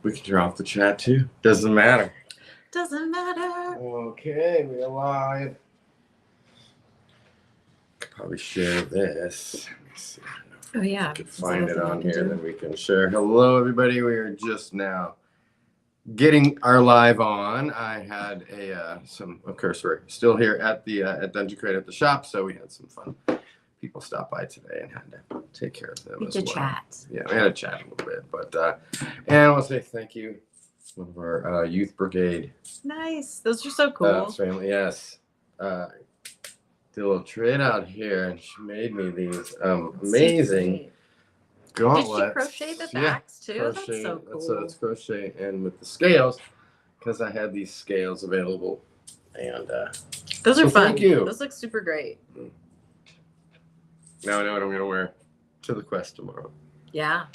We can turn off the chat too. Doesn't matter. Doesn't matter. Okay, we're live. Could probably share this. Let me see. Oh yeah. If we can find it on here, then we can share. Hello, everybody. We are just now getting our live on. I had of course, we're still here at the at Dungeon Crate at the shop, so we had some fun. People stopped by today and had to take care of them we as did well. chat. Yeah, we had a chat a little bit, but and I want to say thank you to one of our youth brigade. Nice. Those are so cool. Family, yes. Did a little trade out here, and she made me these amazing gauntlets. Did she crochet the backs too? Crochet, That's so cool. So it's crochet and with the scales, because I had these scales available, and those are fun. Thank you. Those look super great. Now I know what I'm gonna wear to the quest tomorrow. Yeah.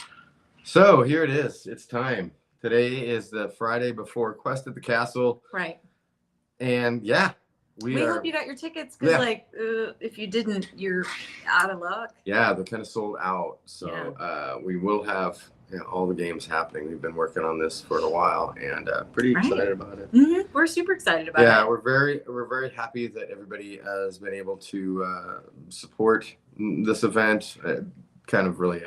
So here it is. It's time. Today is the Friday before Quest at the Castle. Right. And yeah, we hope you got your tickets because, if you didn't, you're out of luck. Yeah, they're kind of sold out. So we will have all the games happening. We've been working on this for a while and pretty excited about it. Mm-hmm. We're super excited about it. Yeah, we're very happy that everybody has been able to support this event. Kind of really.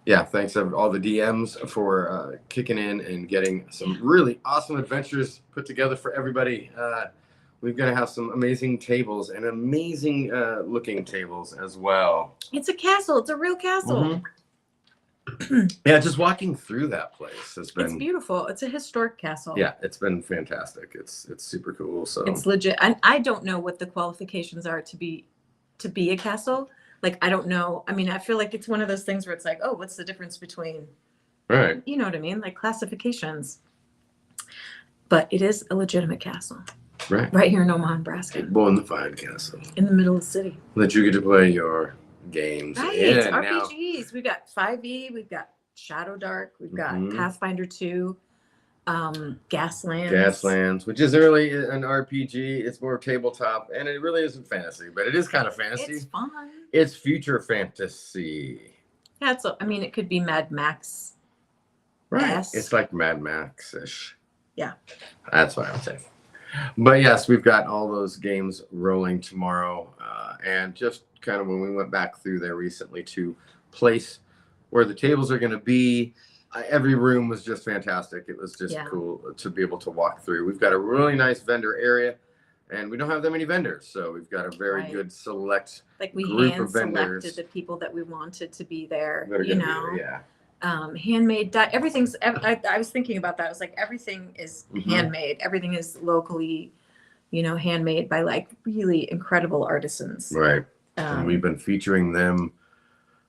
Thanks to all the DMs for kicking in and getting some really awesome adventures put together for everybody. We're going to have some amazing tables and amazing looking tables as well. It's a castle. It's a real castle. Mm-hmm. Yeah, just walking through that place has been... It's beautiful. It's a historic castle. Yeah, it's been fantastic. It's super cool. So it's legit. And I don't know what the qualifications are to be a castle. Like, I don't know. I mean, I feel like it's one of those things where it's like, oh, what's the difference between... Right. You know what I mean? Like classifications. But it is a legitimate castle. Right here in Omaha, Nebraska. Bonafide Castle. In the middle of the city. That you get to play your games. Right. RPGs. Now, we've got 5e. We've got Shadow Dark. We've got Pathfinder 2. Gaslands. Which is really an RPG. It's more tabletop. And it really isn't fantasy. But it is kind of fantasy. It's fun. It's future fantasy. Yeah, it could be Mad Max. Right. It's like Mad Max-ish. Yeah. That's what I would say. But yes, we've got all those games rolling tomorrow. And just kind of when we went back through there recently to place where the tables are going to be, every room was just fantastic. It was just cool to be able to walk through. We've got a really nice vendor area, and we don't have that many vendors. So we've got a very good select group of vendors. Selected the people that we wanted to be there, Yeah. Handmade everything's I was thinking about that. I was like, everything is handmade. Everything is locally, handmade by like really incredible artisans. Right. And we've been featuring them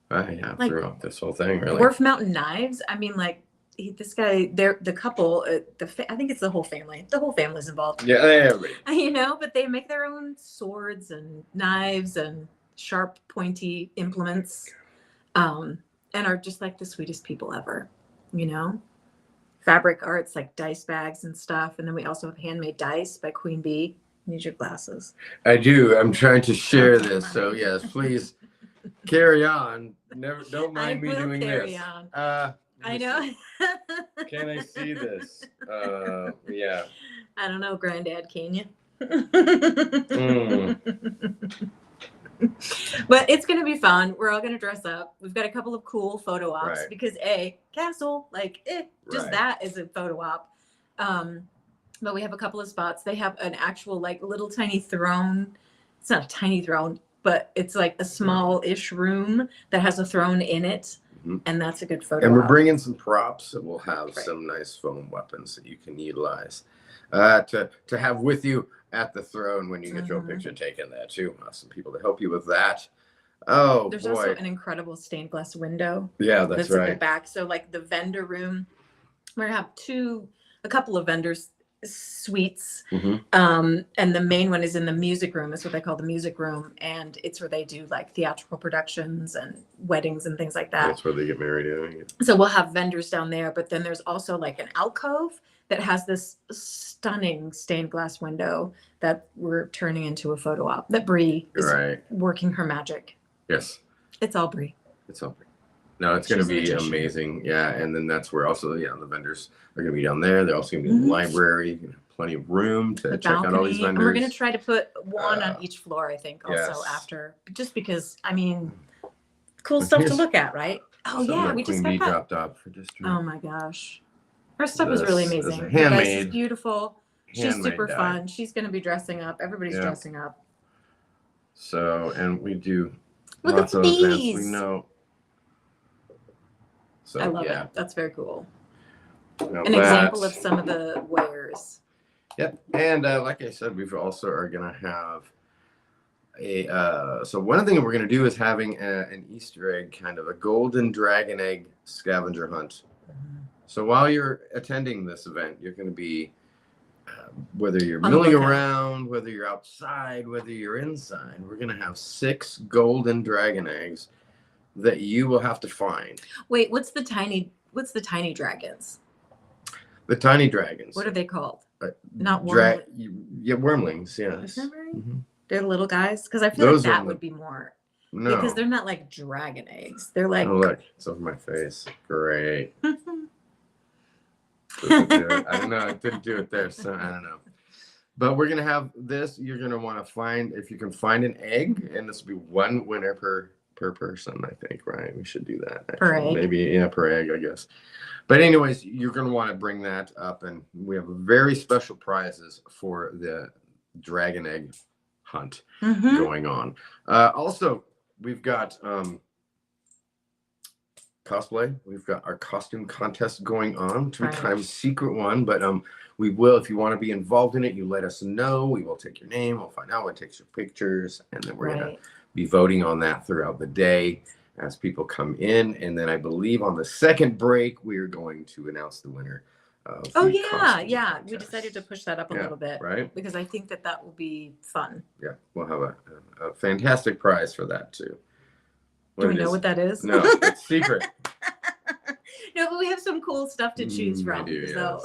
throughout this whole thing, really. Wharf Mountain Knives. I mean, like this guy, the couple, I think it's the whole family. The whole family's involved. Yeah, everybody. But they make their own swords and knives and sharp, pointy implements. And are just like the sweetest people ever, Fabric arts like dice bags and stuff. And then we also have handmade dice by Queen Bee. Need your glasses. I do. I'm trying to share this. So yes, please carry on. Don't mind me doing this. On. I know. Can I see this? Yeah. I don't know, Granddad, can you? But it's going to be fun. We're all going to dress up. We've got a couple of cool photo ops because castle, that is a photo op. But we have a couple of spots. They have an actual like little tiny throne. It's not a tiny throne, but it's like a small-ish room that has a throne in it. And that's a good photo. And we're bringing some props that will have some nice foam weapons that you can utilize to have with you at the throne when you get your picture taken there too. Some people to help you with that. Oh, there's also an incredible stained glass window. Yeah, that's right. At the back. So like the vendor room, we're gonna have a couple of vendors suites. And the main one is in the music room. That's what they call the music room. And it's where they do like theatrical productions and weddings and things like that. That's where they get married. So we'll have vendors down there, but then there's also like an alcove that has this stunning stained glass window that we're turning into a photo op that Bree is working her magic. Yes. It's all Bree. It's all Bree. No, it's going to She's a be magician. amazing. Yeah, and then that's where also the vendors are going to be down there. They're also going to be in the library. You have plenty of room to The check out all these balcony, vendors. and we're gonna try to put one on Uh, each floor, I think, also yes. after, just because, I mean, cool And stuff to here's look at, right? Oh Something yeah, that we just Queen got Bee that. dropped off for district. Oh my gosh. Her stuff is really This is amazing. a You guys, is handmade- beautiful. She's handmade super die. fun. She's gonna be dressing up. Everybody's Yeah. dressing up. So, and we do Look lots at of the events. bees. We know. So I love yeah, it. That's very cool. you know, An example that- of some of the wares. Yep, and like I said, we also are gonna have a. So one of the things we're gonna do is having an Easter egg, kind of a golden dragon egg scavenger hunt. So while you're attending this event, you're going to be, whether you're On the milling lookout. around, whether you're outside, whether you're inside, we're going to have 6 golden dragon eggs that you will have to find. Wait, what's the tiny dragons? The tiny dragons. What are they called? Not Dra- wormlings. yeah, wormlings, yes. Is that right? Mhm. They're the little guys? Because I feel Those like are that the- would be more, No. because they're not like dragon eggs. They're like, Oh, look, it's over my face. Great. Doesn't do it. I don't know. I didn't do it there, so I don't know. But we're gonna have this. You're gonna want to find, if you can find an egg, and this will be one winner per person. I think, right? We should do that. Per actually. egg? Maybe per egg, I guess. But anyways, you're gonna want to bring that up, and we have very special prizes for the dragon egg hunt Mhm. going on. Also, we've got cosplay. We've got our costume contest going on, 2 Right. times secret one, but we will, if you want to be involved in it, you let us know. We will take your name, we'll find out what takes your pictures, and then we're gonna Right. be voting on that throughout the day as people come in. And then I believe on the second break we're going to announce the winner of Oh the yeah, costume yeah. We contest. decided to push that up a Yeah, little bit right? because I think that will be fun. Yeah, we'll have a fantastic prize for that too. Do we it know is? what that is? No, it's secret. No, but we have some cool stuff to choose We from. do, So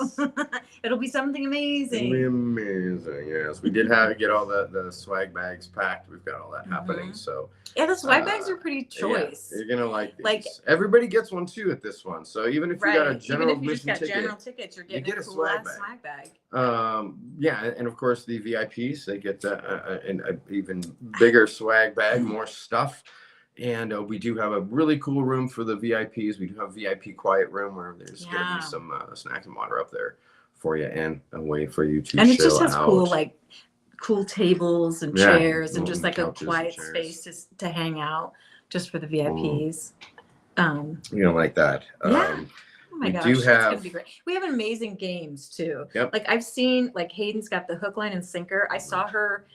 it'll be something It'll be amazing. amazing. Yes, we did get all the swag bags packed. We've got all that happening. So Yeah, the swag bags are pretty yeah, choice. you're gonna like these. Like- Everybody gets one too at this one. So even if you got a Right. general Even if you just admission got ticket, general tickets, you're getting get a a cool swag ass bag. swag bag. yeah, and of course the VIPs, they get an even bigger swag bag, more stuff. And we do have a really cool room for the VIPs. We do have a VIP quiet room where there's going to Yeah. be some snacks and water up there for you, and a way for you to And chill it just has out. cool tables and Yeah, chairs and just little like a couches and quiet chairs. space to hang out just for the VIPs. Like that. Yeah. Oh my We gosh, do it's gonna have- be great. We have amazing games too. Yep. Like I've seen, like Hayden's got the hook, line, and sinker. I saw her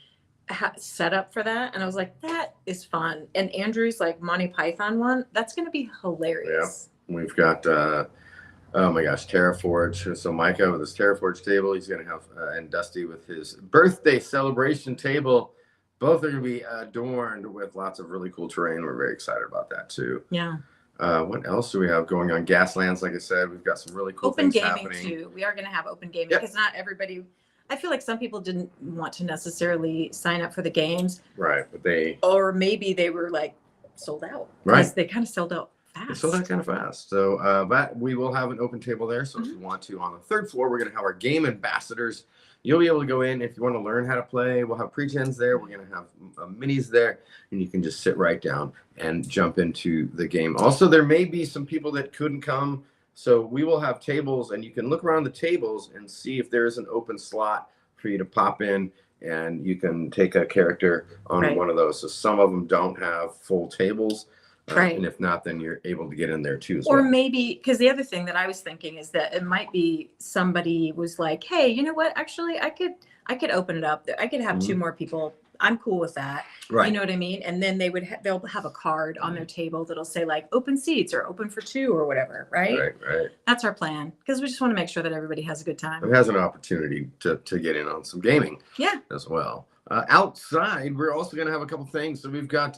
set up for that, and I was like, that is fun. And Andrew's like Monty Python one, that's gonna be hilarious. We've got oh my gosh, Terraforge. So Micah with his Terraforge table, he's gonna have and Dusty with his birthday celebration table. Both are gonna be adorned with lots of really cool terrain. We're very excited about that too. Yeah. What else do we have going on? Gaslands, like I said, we've got some really cool Open things gaming happening. too. We are gonna have open gaming Yep. because not everybody. I feel like some people didn't want to necessarily sign up for the games, Right, but they or maybe they were like sold out. 'Cause Right. They kind of sold out fast. sold out kind of fast. So, but we will have an open table there. So if you want to, on the third floor, we're going to have our game ambassadors. You'll be able to go in if you want to learn how to play. We'll have pre-gens there. We're going to have minis there, and you can just sit right down and jump into the game. Also, there may be some people that couldn't come. So we will have tables, and you can look around the tables and see if there is an open slot for you to pop in, and you can take a character on Right. one of those. So some of them don't have full tables. Right. And if not, then you're able to get in there too as Or well. maybe, because the other thing that I was thinking is that it might be somebody was like, hey, you know what? Actually, I could open it up. I could have 2 more people. I'm cool with that. Right. You know what I mean? And then they'll have a card on their table that'll say like open seats or open for 2 or whatever. Right. Right. That's our plan because we just want to make sure that everybody has a good It time. has an opportunity to get in on some gaming Yeah. as well. Outside, we're also going to have a couple things. So we've got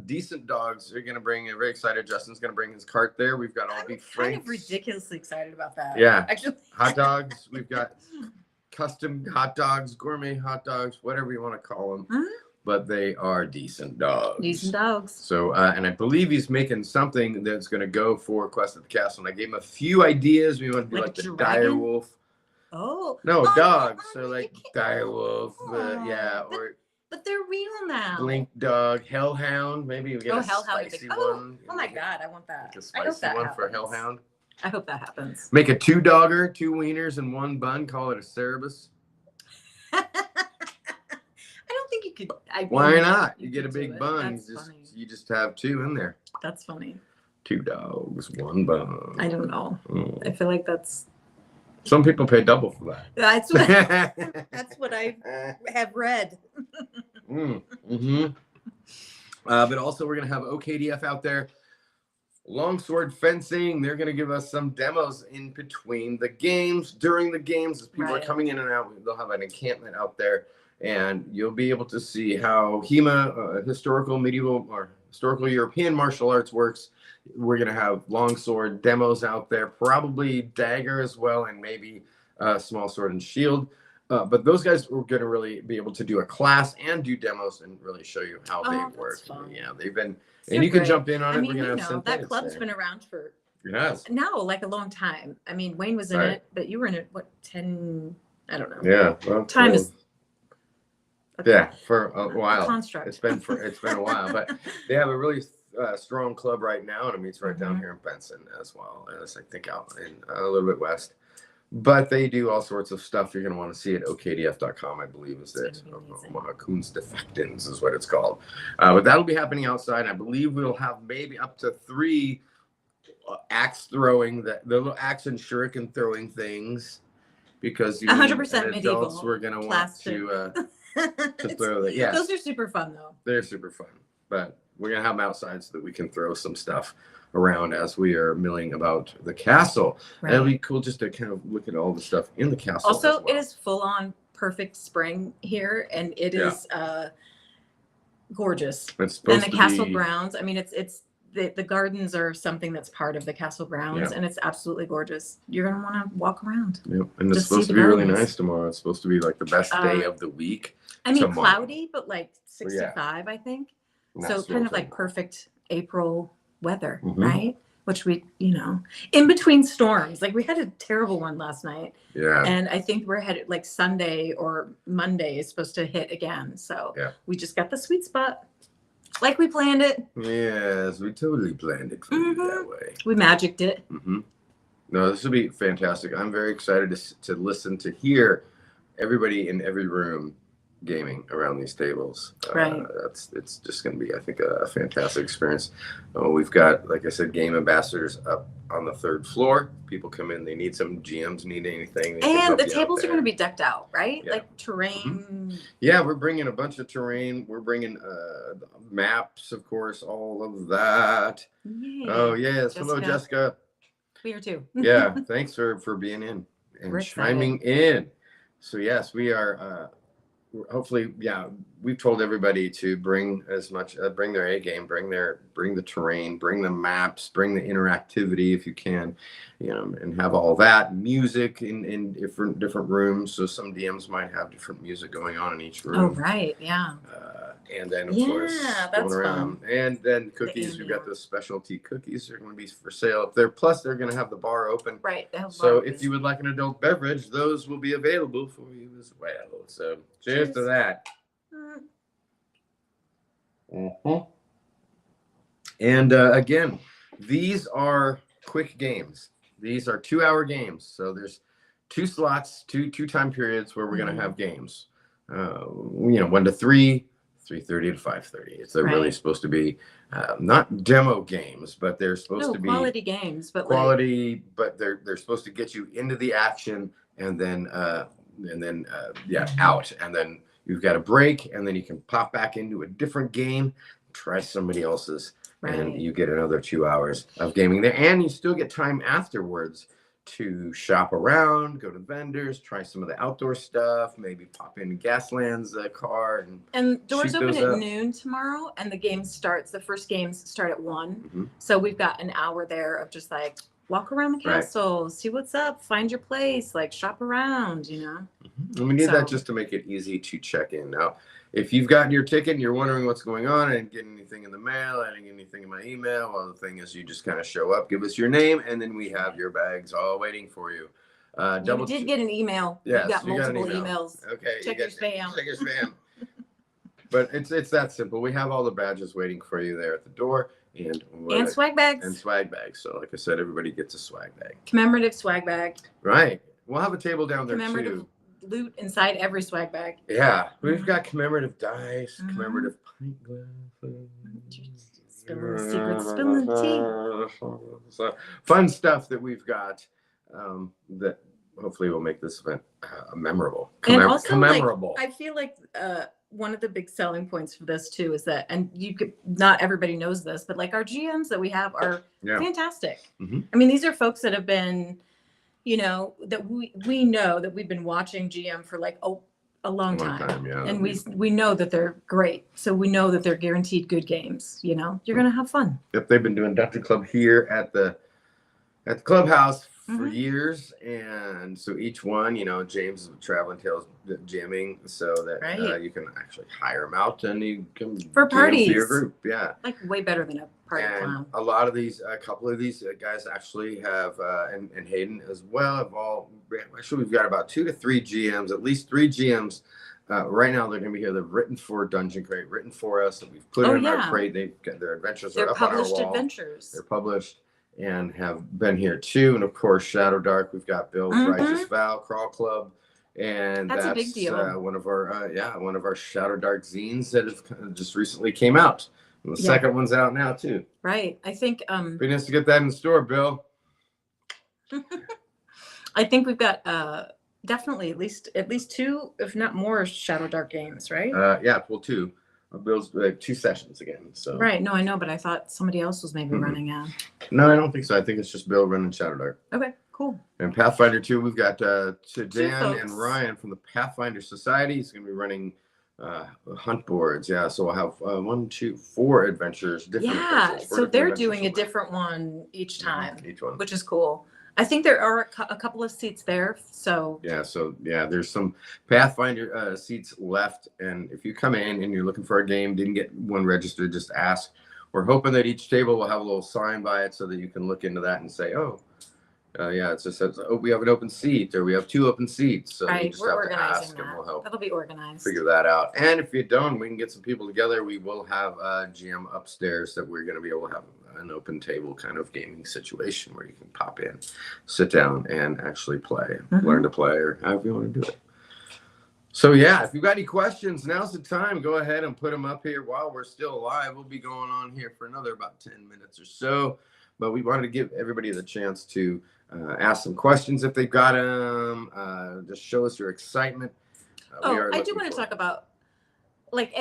Decent Dogs. They're going to bring, very excited. Justin's going to bring his cart there. We've got all I'm beef kind of franks, ridiculously excited about that. Yeah. Actually. hot dogs. We've got custom hot dogs, gourmet hot dogs, whatever you want to call them. Huh? but they are decent dogs. Decent dogs. So, and I believe he's making something that's going to go for Quest of the Castle. And I gave him a few ideas. We want to do like the dire wolf. Oh. No, oh, dogs. no, So you like can't- dire wolf. Oh, Yeah. Or but they're real now. blink dog, hellhound. Maybe we get a Hellhound. spicy Oh, one. oh my God, I want that. Like a I hope spicy that one happens. for a hellhound. I hope that happens. Make a 2-dogger, 2 wieners, and 1 bun. Call it a Cerebus. I don't think you could. Why not? You get a could do big it. bun. That's funny. You just have 2 in there. That's funny. 2 dogs, 1 bun. I don't know. Mm. I feel like that's Some people pay double for that. that's what I have read. Mm-hmm. But also, we're going to have OKDF out there. Longsword fencing. They're going to give us some demos in between the games, during the games, as people are coming in and out. They'll have an encampment out there, and you'll be able to see how HEMA, historical, medieval, or historical European martial arts works. We're going to have longsword demos out there, probably dagger as well, and maybe small sword and shield. But those guys are going to really be able to do a class and do demos and really show you how they work. Fun. Yeah, they've been, They're and you can great. jump in on it. I mean, We're going to have some that club's been around for Yes. like a long time. I mean, Wayne was in it, but you were in it, what, 10? I don't know. Yeah. Well, Time is. Yeah, for a while. Construct. It's been a while, but they have a really strong club right now, and it meets right down here in Benson, as well as I think out in a little bit west. But they do all sorts of stuff. You're going to want to see it. OKDF.com, I believe, is it. Omaha Kunstdefektens is what it's called. But that'll be happening outside. I believe we'll have maybe up to 3 axe throwing, the little axe and shuriken throwing things, because 100% medieval. Adults were going to want to throw that. Yeah, those are super fun though. They're super fun, but we're gonna have them outside so that we can throw some stuff around as we are milling about the castle. Right. It'll be cool just to kind of look at all the stuff in the castle. Also, it is full on perfect spring here, and it is gorgeous. It's supposed and the to castle be, grounds. I mean, it's the gardens are something that's part of the castle grounds, and it's absolutely gorgeous. You're gonna want to walk around. Yep. And it's Just supposed see to be the really gardens. nice tomorrow. It's supposed to be like the best day of the week. I mean, tomorrow. cloudy, but like 65, I think. So kind of like perfect April weather, right? Which we, in between storms. Like we had a terrible one last night. Yeah. And I think we're headed like Sunday or Monday is supposed to hit again. So we just got the sweet spot. Like we planned it. Yes, we totally planned it for you that way. We magicked it. No, this will be fantastic. I'm very excited to listen, to hear everybody in every room gaming around these tables. Right. It's just going to be, I think, a fantastic experience. We've got, like I said, game ambassadors up on the 3rd floor. People come in, they need some GMs, need anything. And the tables are going to be decked out, right? Yeah. Like terrain. Yeah, we're bringing a bunch of terrain. We're bringing maps, of course, all of that. Yay. Oh, yes. Hello, Jessica. We are too. Yeah, thanks for being in and chiming in. So, yes, we are hopefully, we've told everybody to bring as much, bring their A game, bring the terrain, bring the maps, bring the interactivity if you can, and have all that music in different rooms. So some DMs might have different music going on in each room. Oh, right. Yeah. And then, of course, going around. Fun. And then cookies. We've got those specialty cookies. They're going to be for sale up there. Plus, they're going to have the bar open. Right. So if you would like an adult beverage, those will be available for you as well. So cheers to that. And again, these are quick games. These are 2-hour games. So there's 2 slots, two time periods where we're going to have games. 1 to 3. 3:30 to 5:30. They're really supposed to be not demo games, but they're supposed to be quality games. But but they're supposed to get you into the action and then out, and then you've got a break, and then you can pop back into a different game, try somebody else's, and you get another 2 hours of gaming there, and you still get time afterwards to shop around, go to vendors, try some of the outdoor stuff, maybe pop in Gasland's car. And doors open at noon tomorrow, and the first games start at 1. So we've got an hour there of just like walk around the castle, see what's up, find your place, like shop around, And we need that So- just to make it easy to check in. Now, if you've gotten your ticket and you're wondering what's going on, I didn't get anything in the mail, I didn't get anything in my email, well, the thing is you just kind of show up, give us your name, and then we have your bags all waiting for you. You did get an email. Yes, You got you got an multiple email. emails. Okay, Check your spam. Check your spam. But it's that simple. We have all the badges waiting for you there at the door, and swag bags. And swag bags. So, like I said, everybody gets a swag bag. Commemorative swag bag. Right. We'll have a table down there Commemorative too. loot inside every swag bag. Yeah, we've got commemorative dice, Mhm. commemorative pint glasses. Spilling the secrets, spilling the tea. So, fun stuff that we've got that hopefully will make this event memorable. And also, commemorable. I feel like one of the big selling points for this too is that, and you could, not everybody knows this, but like our GMs that we have are fantastic. Mhm. I mean, these are folks that have been, you know, that we know that we've been watching GM for like a long time. Yeah. And we know that they're great. So we know that they're guaranteed good games. You know, you're gonna have fun. Yep, they've been doing Dungeon Club here at the clubhouse for Mhm. years, and so each one, you know, James is Traveling Tales jamming, so that Right. you can actually hire them out and you can For jam to your parties. group. Yeah. Like way better than a party And clown. a lot of these, a couple of these guys actually have, and Hayden as well, have all, actually, we've got about 2 to 3 GMs, at least 3 GMs. Right now, they're going to be here. They've written for Dungeon Crate, written for us, that we've put in our crate. They've got their adventures are They're up on our published wall. adventures. They're published and have been here too. And of course, Shadow Dark, we've got Bill's Righteous Vow, Crawl Club. And That's a big deal. One of our Shadow Dark zines that have just recently came out. And the second one's out now too. Right. I think Be nice to get that in the store, Bill. I think we've got definitely at least 2, if not more, Shadow Dark games, right? Yeah, well, 2. Bill's 2 sessions again. So Right. No, I know, but I thought somebody else was maybe running out. No, I don't think so. I think it's just Bill running Shadow Dark. Okay, cool. And Pathfinder 2, we've got Dan folks. and Ryan from the Pathfinder Society. He's going to be running hunt boards. Yeah, so we'll have 1, 2, 4 adventures. Different Yeah, adventures, 4 so different they're adventures doing a we'll run. different one each time, Each one. which is cool. I think there are a couple of seats there, so Yeah, so there's some Pathfinder seats left, and if you come in and you're looking for a game, didn't get one registered, just ask. We're hoping that each table will have a little sign by it so that you can look into that and say, oh, yeah, it just says, oh, we have an open seat, or we have 2 open seats. So you right, just we're have to organizing ask, and that. we'll help That'll be organized. figure that out. And if you don't, we can get some people together. We will have a GM upstairs that we're going to be able to have an open table kind of gaming situation where you can pop in, sit down, and actually play, learn to play, or however you want to do it. So yeah, if you've got any questions, now's the time. Go ahead and put them up here while we're still alive. We'll be going on here for another about 10 minutes or so. But we wanted to give everybody the chance to ask some questions if they've got them. Just show us your excitement. I do want to talk about, like,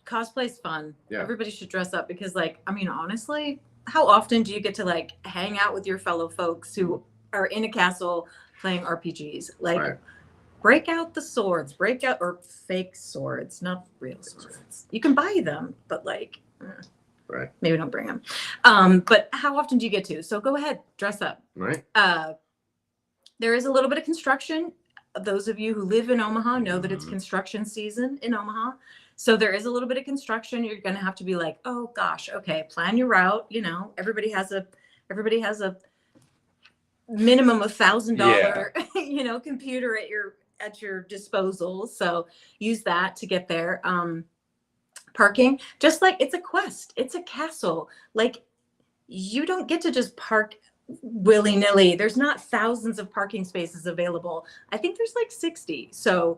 cosplay's fun. Yeah. Everybody should dress up because, like, I mean, honestly, how often do you get to, like, hang out with your fellow folks who are in a castle playing RPGs? Like, break out the swords, or fake swords, not real swords. You can buy them, but, like, maybe don't bring them. But how often do you get to? So go ahead, dress up. Right. There is a little bit of construction. Those of you who live in Omaha know that it's construction season in Omaha. So there is a little bit of construction. You're going to have to be like, oh gosh, okay, plan your route. You know, everybody has a minimum of $1,000, you know, computer at your disposal. So use that to get there. Parking, just like it's a quest, it's a castle. Like, you don't get to just park willy-nilly. There's not thousands of parking spaces available. I think there's like 60. So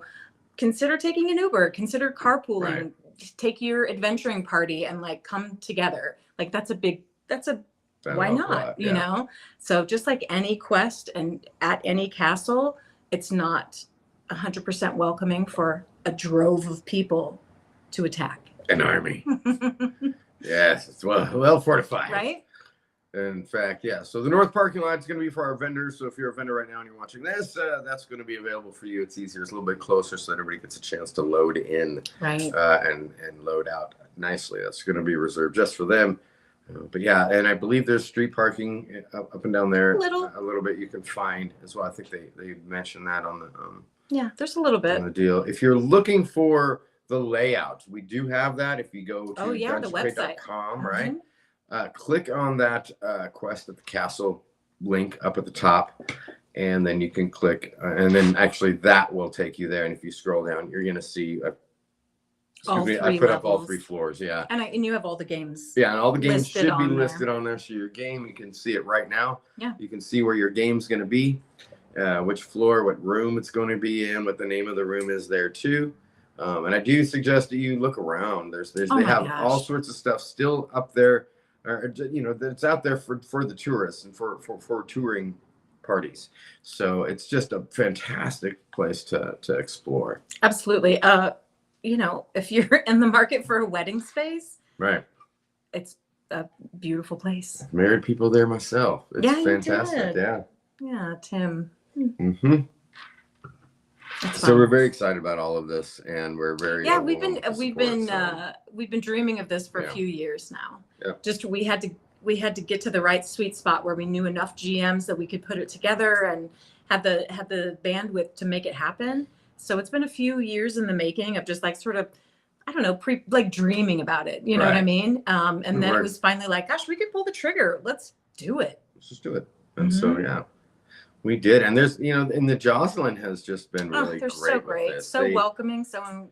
consider taking an Uber, consider carpooling, take your adventuring party and like come together. Like why not? You know? So just like any quest and at any castle, it's not 100% welcoming for a drove of people to attack. An army. Yes, it's well fortified. Right? In fact, yeah. So the north parking lot is going to be for our vendors. So if you're a vendor right now and you're watching this, that's going to be available for you. It's easier. It's a little bit closer so that everybody gets a chance to load in and load out nicely. That's going to be reserved just for them. But yeah, and I believe there's street parking up and down there. A little bit you can find as well. I think they mentioned that on Yeah, there's a little bit. on the deal. If you're looking for the layout, we do have that. If you go to the website. dungeoncrate.com, right? Click on that Quest at the Castle link up at the top, and then you can click, and then actually that will take you there. And if you scroll down, you're going to see. I put up all 3 floors. Yeah. And you have all the games. Yeah, and all the games listed should be on there. listed on there. So your game, you can see it right now. Yeah. You can see where your game's going to be, which floor, what room it's going to be in, what the name of the room is there too. And I do suggest that you look around. They have all sorts of stuff still up there, or that's out there for the tourists and for touring parties. So it's just a fantastic place to explore. Absolutely. If you're in the market for a wedding space, Right. It's a beautiful place. Married people there myself. It's Yeah, you fantastic. did. Yeah. Yeah, Tim. Mm-hmm. That's So fun. we're very excited about all of this, and we're very we've been overwhelmed with we've been dreaming of this for Yeah. a few years now. Yeah. Just we had to get to the right sweet spot where we knew enough GMs that we could put it together and have the bandwidth to make it happen. So it's been a few years in the making of just like sort of, I don't know, dreaming about it. You know what I Right. mean? And then Right. it was finally like, gosh, we could pull the trigger. Let's do it. Let's just do it. And so yeah, we did. And there's and the Jocelyn has just been really they're great. so with great, this. so welcoming, so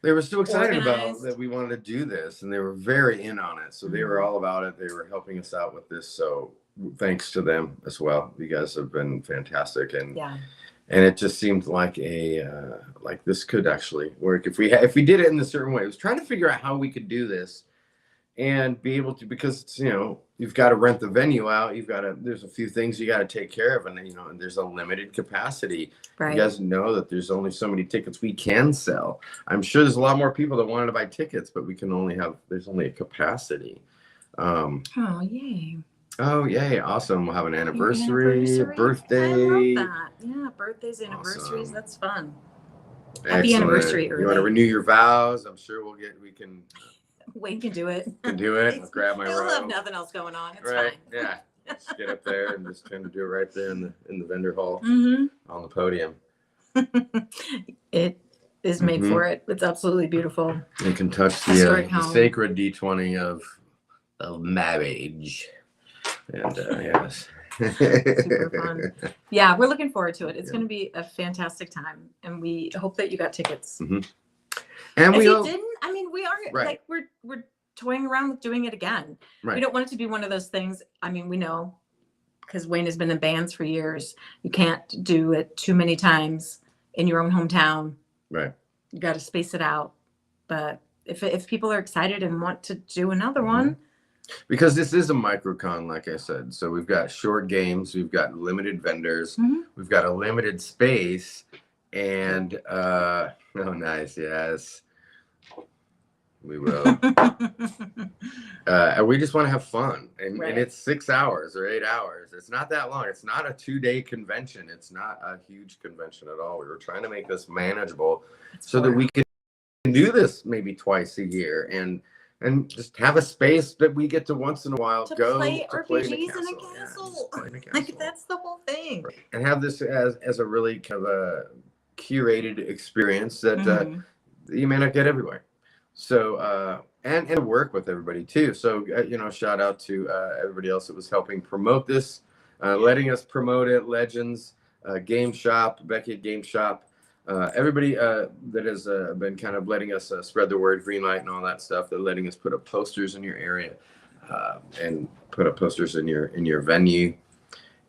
They were so excited about organized. that we wanted to do this, and they were very in on it. So they were all about it. They were helping us out with this. So thanks to them as well. You guys have been fantastic, and yeah. and it just seemed like like this could actually work if we did it in a certain way. I was trying to figure out how we could do this and be able to, because it's, you've got to rent the venue out. There's a few things you got to take care of, and and there's a limited capacity. Right. You guys know that there's only so many tickets we can sell. I'm sure there's a lot more people that wanted to buy tickets, but there's only a capacity. Oh, yay. Oh, yay. Awesome. We'll have an anniversary, a I birthday. love that. Yeah, birthdays, anniversaries. Awesome. That's fun. Excellent. Happy anniversary You want to early. renew your vows? I'm sure we can Wayne can do it. do it. I'll grab my He'll have robe. nothing else going on. It's Right. fine. Yeah. Just get up there and just kind of do it right there in the vendor hall Mm-hmm. on the podium. It is made for it. It's absolutely beautiful. You can touch Historic the home. sacred D20 of marriage. And yes. Super fun. Yeah, we're looking forward to it. It's going to be a fantastic time, and we hope that you got tickets. And If we you hope, didn't, I mean, we are Right. like we're toying around with doing it again. Right. We don't want it to be one of those things. I mean, we know because Wayne has been in bands for years. You can't do it too many times in your own hometown. right. You got to space it out. But if people are excited and want to do another one, Because this is a microcon, like I said. So we've got short games, we've got limited vendors, we've got a limited space, and oh, nice, yes, we will. And we just want to have fun, and Right. it's 6 hours or 8 hours. It's not that long. It's not a 2-day convention. It's not a huge convention at all. We were trying to make this manageable so that we can do this maybe twice a year and just have a space that we get to once in a while to go play to play in a RPGs in a castle. Yeah, castle. just play in a Like castle. that's the whole thing. And have this as a really kind of a curated experience that Mhm. you may not get everywhere. So and work with everybody too. So shout out to everybody else that was helping promote this, letting us promote it. Legends, Game Shop, Becky at Game Shop, everybody that has been kind of letting us spread the word, Greenlight and all that stuff. They're letting us put up posters in your area and put up posters in your venue.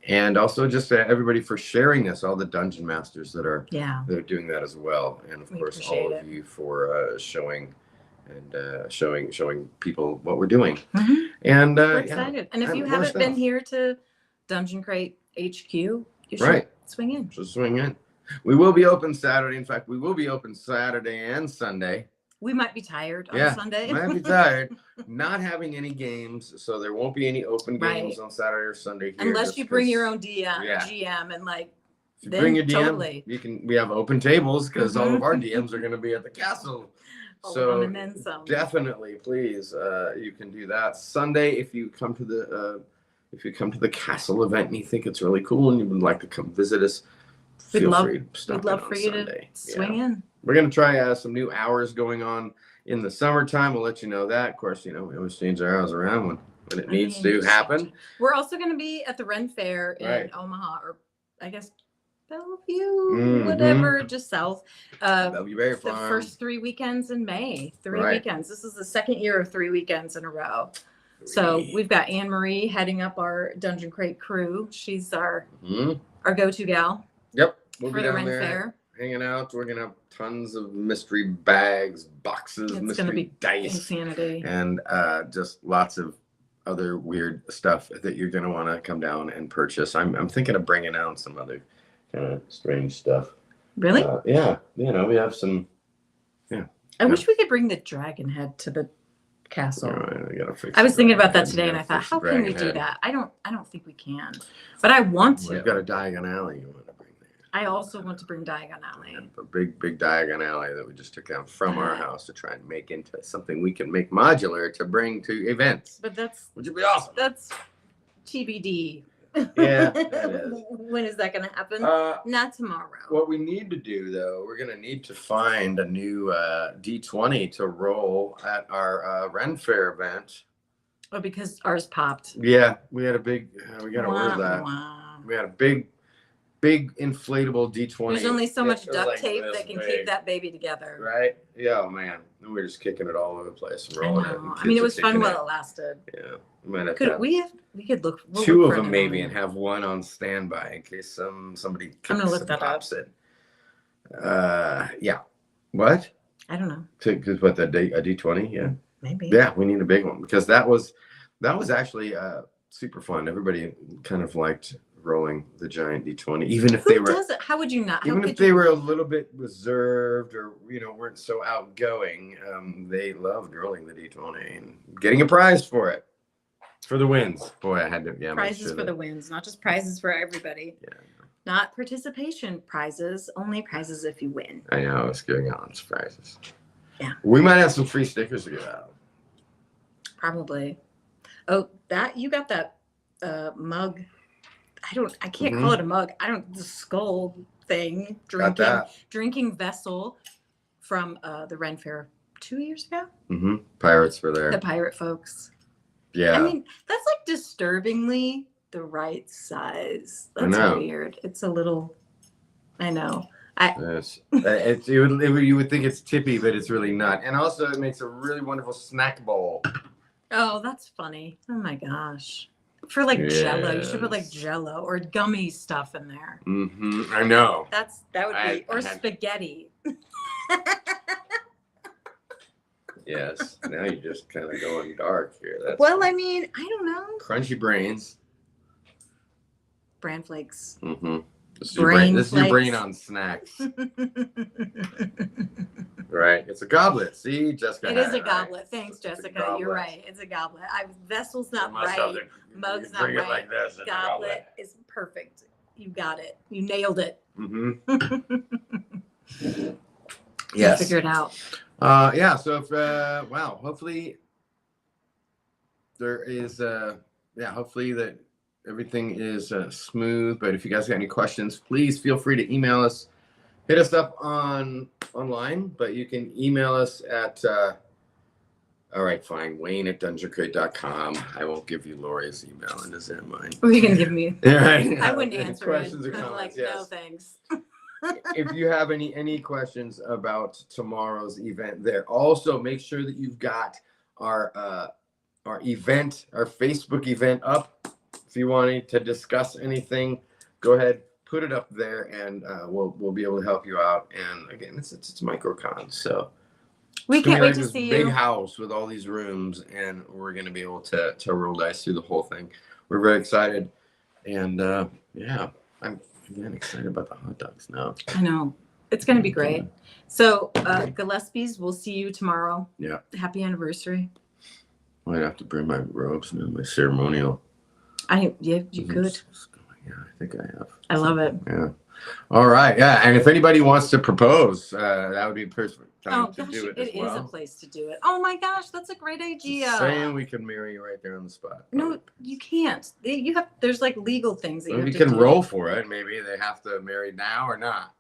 And also just everybody for sharing this, all the dungeon masters that are Yeah. they're doing that as well, and of We course appreciate all it. of you for showing and showing people what we're doing. Mhm. And We're yeah, excited. And if and you more haven't been stuff. here to Dungeon Crate HQ, you should Right. swing in. just swing in. We will be open Saturday. In fact, we will be open Saturday and Sunday. We might be tired on Yeah, Sunday. might be tired. Not having any games, so there won't be any open games Right. on Saturday or Sunday here. Unless just you bring 'cause your own DM, Yeah. GM and like If you then bring your DM, totally. we have open tables because all Mhm. of our DMs are going to be at the castle. all So of them and then some. definitely, please, you can do that Sunday if you come to the castle event and you think it's really cool and you would like to come visit us. We'd feel love, free to stop we'd love in for on you Sunday. to swing in. We're going to try some new hours going on in the summertime. We'll let you know that. Of course, we always change our hours around when it needs to happen. We're also going to be at the Ren Fair in Omaha, or I guess Bellevue, whatever, just south. Bellevue Berry Farm. The first 3 weekends in May. 3 weekends. This is the second year of 3 weekends in a row. So we've got Anne Marie heading up our Dungeon Crate crew. She's our go-to gal. Yep. We'll for be the down Ren there Fair. hanging out. We're gonna have tons of mystery bags, boxes, It's mystery gonna be dice, insanity, and just lots of other weird stuff that you're gonna want to come down and purchase. I'm thinking of bringing out some other kind of strange stuff. Really? Yeah. We have some. Yeah. I wish we could bring the dragon head to the castle. I was thinking about that today, and I thought, how can we do that? I don't think we can, but I want to. We've got a Diagon Alley you want to bring there. I also want to bring Diagon Alley. A big Diagon Alley that we just took down from our house to try and make into something we can make modular to bring to events. But which would be awesome. That's TBD. Yeah, that is. When is that going to happen? Not tomorrow. What we need to do, though, we're going to need to find a new D20 to roll at our Ren Fair event. Oh, because ours popped. Yeah, we had a big. We got to order that. We had a big inflatable D20. There's only so much duct tape that can keep that baby together. Right? Yeah, oh, man. And we're just kicking it all over the place and rolling it. I mean, it was fun while it lasted. Yeah. We could look. We'll two of them maybe, and have one on standby in case somebody pops it. Yeah. What? I don't know. Because what a D20? Yeah. Maybe. Yeah, we need a big one because that was actually super fun. Everybody kind of liked rolling the giant D20, even if Who does it? How would you not? Even if they were a little bit reserved or weren't so outgoing, they loved rolling the D20 and getting a prize for it. For the wins. Boy, I had to prizes for the wins, not just prizes for everybody. Yeah. Not participation prizes, only prizes if you win. I know, it's going on prizes. Yeah. We might have some free stickers to give out. Probably. Oh, you got that mug. I can't call it a mug. The skull thing. Drinking vessel from the Ren Fair 2 years ago. Pirates were there. The pirate folks. Yeah. I mean, that's like disturbingly the right size. That's weird. It's a little, I know. You would think it's tippy, but it's really not. And also it makes a really wonderful snack bowl. Oh, that's funny. Oh my gosh. For Jello. You should put Jello or gummy stuff in there. I know. That would be, or spaghetti. Yes. Now you're just kind of going dark here. I mean, I don't know. Crunchy brains. Bran flakes. This is your brain on snacks. Right. It's a goblet. See, Jessica. It is a goblet. Thanks, Jessica. You're right. It's a goblet. Vessel's not right. Mug's not right. Like this, goblet is perfect. You got it. You nailed it. Yes. Figure it out. Yeah. So if hopefully there is hopefully that everything is smooth. But if you guys got any questions, please feel free to email us. Hit us up online, but you can email us at all right, fine, Wayne@dungeoncrate.com. I won't give you Lori's email, and is that mine? Or you can give me. Right. I wouldn't answer questions it. Or comments, I'm like, no thanks. If you have any questions about tomorrow's event, there also make sure that you've got our event, our Facebook event up. If you wanted to discuss anything, go ahead, put it up there, and we'll be able to help you out. And again, it's MicroCon, so we can't wait to see you. Big house with all these rooms, and we're going to be able to roll dice through the whole thing. We're very excited, and I'm excited about the hot dogs now. I know. It's going to be great. So, Gillespie's, we'll see you tomorrow. Yeah. Happy anniversary. Might have to bring my robes now, my ceremonial. You could. Yeah, I think I have. I love it. Yeah. All right, yeah, and if anybody wants to propose, that would be the perfect time Oh to gosh, do it it as is well. a place to do it. Oh my gosh, that's a great idea. Just saying, we can marry you right there on the spot. No, you can't. You have. There's like legal things that you Well, have we to can do. roll for it. Maybe they have to marry now or not.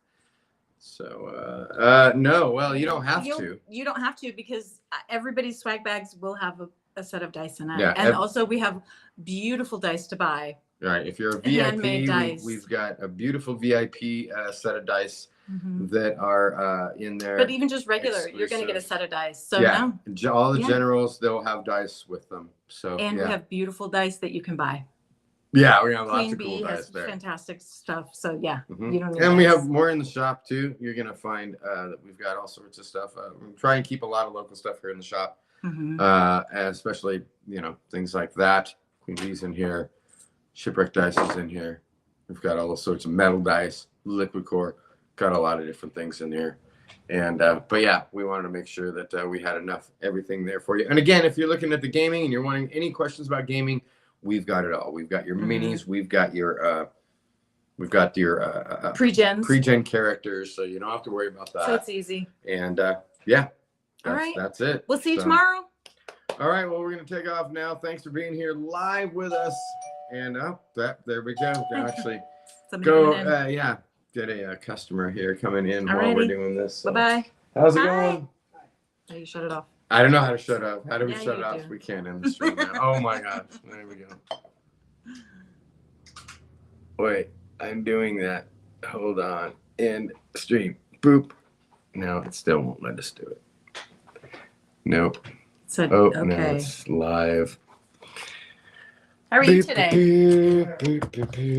So, no. Well, you don't have to. You don't have to because everybody's swag bags will have a set of dice in it. Yeah, And also we have beautiful dice to buy. All right. If you're a Handmade VIP, dice. we've got a beautiful VIP set of dice Mhm. that are in there. But even just regular, you're going to get a exclusive. set of dice. So Yeah, no. all the Yeah. generals, they'll have dice with them. So And yeah, we have beautiful dice that you can buy. yeah, we have lots Queen of cool Bee dice has there. fantastic stuff. So yeah, Mhm. you don't need And we dice. have more in the shop too. You're gonna find that we've got all sorts of stuff. We try and keep a lot of local stuff here in the shop, Mhm. and especially things like that. Queen Bee's in here, Shipwreck Dice is in here. We've got all sorts of metal dice, liquid core, got a lot of different things in here. And but yeah, we wanted to make sure that we had enough everything there for you. And again, if you're looking at the gaming and you're wanting any questions about gaming, we've got it all. We've got your minis, we've got your pre-gen characters, so you don't have to worry about that. So it's easy. And yeah, All right. that's it. We'll see you So, tomorrow. All right, well, we're gonna take off now. Thanks for being here live with us. And there we go. We'll actually Somebody go coming in. get a customer here coming in while we're Alrighty. doing this. So. Bye-bye. How's it Bye. going? Oh, you shut it off. I don't know how to shut up. How do we Yeah, shut it you off? do. We can't end the stream now. Oh my gosh. There we go. Wait, I'm doing that. Hold on. End stream. Boop. No, it still won't let us do it. Nope. So, Oh, okay. no, it's live. How are you today? Beep, beep, beep, beep, beep.